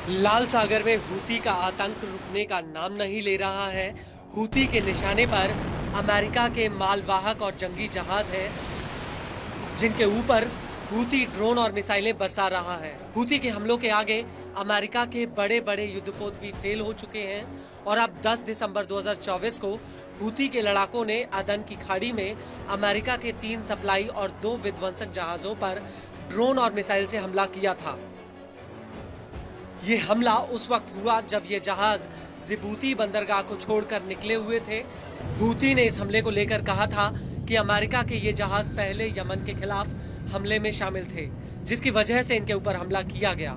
लाल सागर में हूती का आतंक रुकने का नाम नहीं ले रहा है। हूती के निशाने पर अमेरिका के मालवाहक और जंगी जहाज हैं, जिनके ऊपर हूती ड्रोन और मिसाइलें बरसा रहा है। हूती के हमलों के आगे अमेरिका के बड़े बड़े युद्धपोत भी फेल हो चुके हैं और अब 10 दिसंबर 2024 को हूती के लड़ाकों ने अदन की खाड़ी में अमेरिका के 3 सप्लाई और 2 विध्वंसक जहाजों पर ड्रोन और मिसाइल से हमला किया था। ये हमला उस वक्त हुआ जब ये जहाज जिबूती बंदरगाह को छोड़कर निकले हुए थे। हूती ने इस हमले को लेकर कहा था कि अमेरिका के ये जहाज पहले यमन के खिलाफ हमले में शामिल थे, जिसकी वजह से इनके ऊपर हमला किया गया।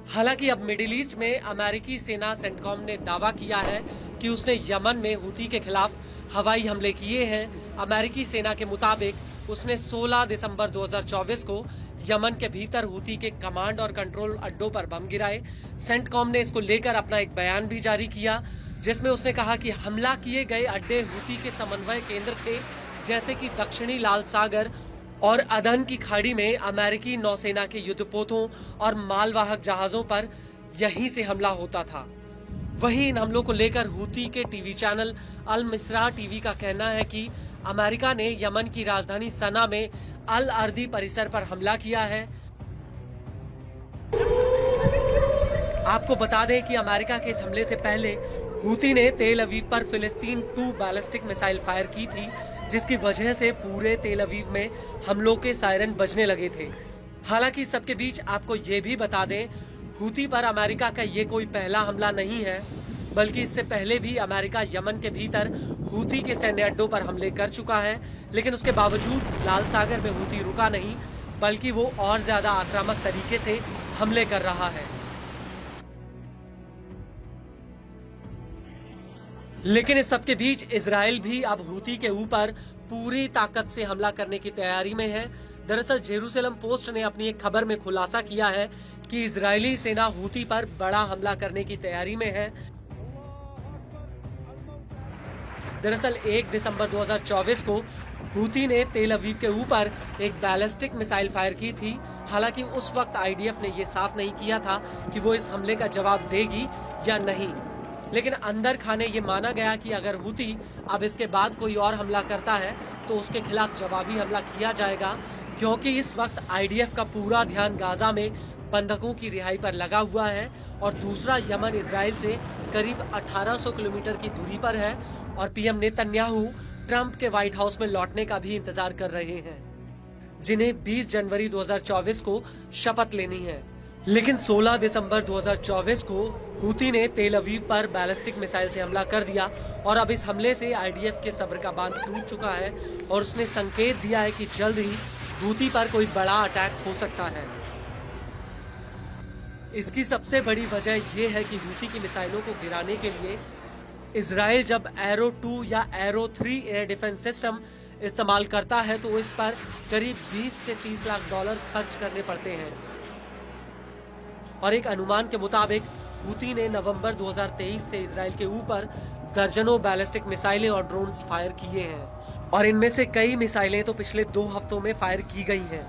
हालांकि अब मिडिल ईस्ट में अमेरिकी सेना सेंटकॉम ने दावा किया है कि उसने यमन में हूती के खिलाफ हवाई हमले किए हैं। अमेरिकी सेना के मुताबिक उसने 16 दिसंबर 2024 को यमन के भीतर हूती के कमांड और कंट्रोल अड्डों पर बम गिराए। सेंटकॉम ने इसको लेकर अपना एक बयान भी जारी किया, जिसमें उसने कहा कि हमला किए गए अड्डे हूती के समन्वय केंद्र थे, जैसे कि दक्षिणी लाल सागर और अदन की खाड़ी में अमेरिकी नौसेना के युद्धपोतों और मालवाहक जहाजों पर यहीं से हमला होता था। वहीं इन हमलों को लेकर हूती के टीवी चैनल अल मिस्रा टीवी का कहना है कि अमेरिका ने यमन की राजधानी सना में अल अर्दी परिसर पर हमला किया है। आपको बता दें कि अमेरिका के इस हमले से पहले हूती ने तेल अवीव पर फिलिस्तीन 2 बैलिस्टिक मिसाइल फायर की थी, जिसकी वजह से पूरे तेल अवीव में हमलों के सायरन बजने लगे थे। हालांकि सबके बीच आपको ये भी बता दें, हूती पर अमेरिका का ये कोई पहला हमला नहीं है, बल्कि इससे पहले भी अमेरिका यमन के भीतर हूती के सैन्य अड्डों पर हमले कर चुका है। लेकिन उसके बावजूद लाल सागर में हूती रुका नहीं, बल्कि वो और ज्यादा आक्रामक तरीके से हमले कर रहा है। लेकिन इस सबके बीच इजराइल भी अब हूती के ऊपर पूरी ताकत से हमला करने की तैयारी में है। दरअसल जेरूसलम पोस्ट ने अपनी एक खबर में खुलासा किया है कि इजरायली सेना हूती पर बड़ा हमला करने की तैयारी में है। दरअसल 1 दिसंबर 2024 को हूती ने तेल अवीव के ऊपर एक बैलिस्टिक मिसाइल फायर की थी। हालांकि उस वक्त आईडीएफ ने यह साफ नहीं किया था कि वो इस हमले का जवाब देगी या नहीं, लेकिन अंदर खाने ये माना गया कि अगर हूती अब इसके बाद कोई और हमला करता है तो उसके खिलाफ जवाबी हमला किया जाएगा, क्योंकि इस वक्त आईडीएफ का पूरा ध्यान गाजा में बंधकों की रिहाई पर लगा हुआ है और दूसरा यमन इजराइल से करीब 1800 किलोमीटर की दूरी पर है और पीएम नेतन्याहू ट्रंप के व्हाइट हाउस में लौटने का भी इंतजार कर रहे हैं, जिन्हें 20 जनवरी 2024 को शपथ लेनी है। लेकिन 16 दिसंबर 2024 को हूती ने तेल अवीव पर बैलिस्टिक मिसाइल से हमला कर दिया और अब इस हमले से आईडीएफ के सब्र का बांध टूट चुका है और उसने संकेत दिया है कि जल्द ही हूती पर कोई बड़ा अटैक हो सकता है। इसकी सबसे बड़ी वजह यह है कि हूती की मिसाइलों को गिराने के लिए इजराइल जब एरो 2 या एरो 3 एयर डिफेंस सिस्टम इस्तेमाल करता है तो इस पर करीब 20 से 30 लाख डॉलर खर्च करने पड़ते हैं। और एक अनुमान के मुताबिक हूती ने नवंबर 2023 से इजराइल के ऊपर दर्जनों बैलिस्टिक मिसाइलें और ड्रोन्स फायर किए हैं और इनमें से कई मिसाइलें तो पिछले 2 हफ्तों में फायर की गई हैं।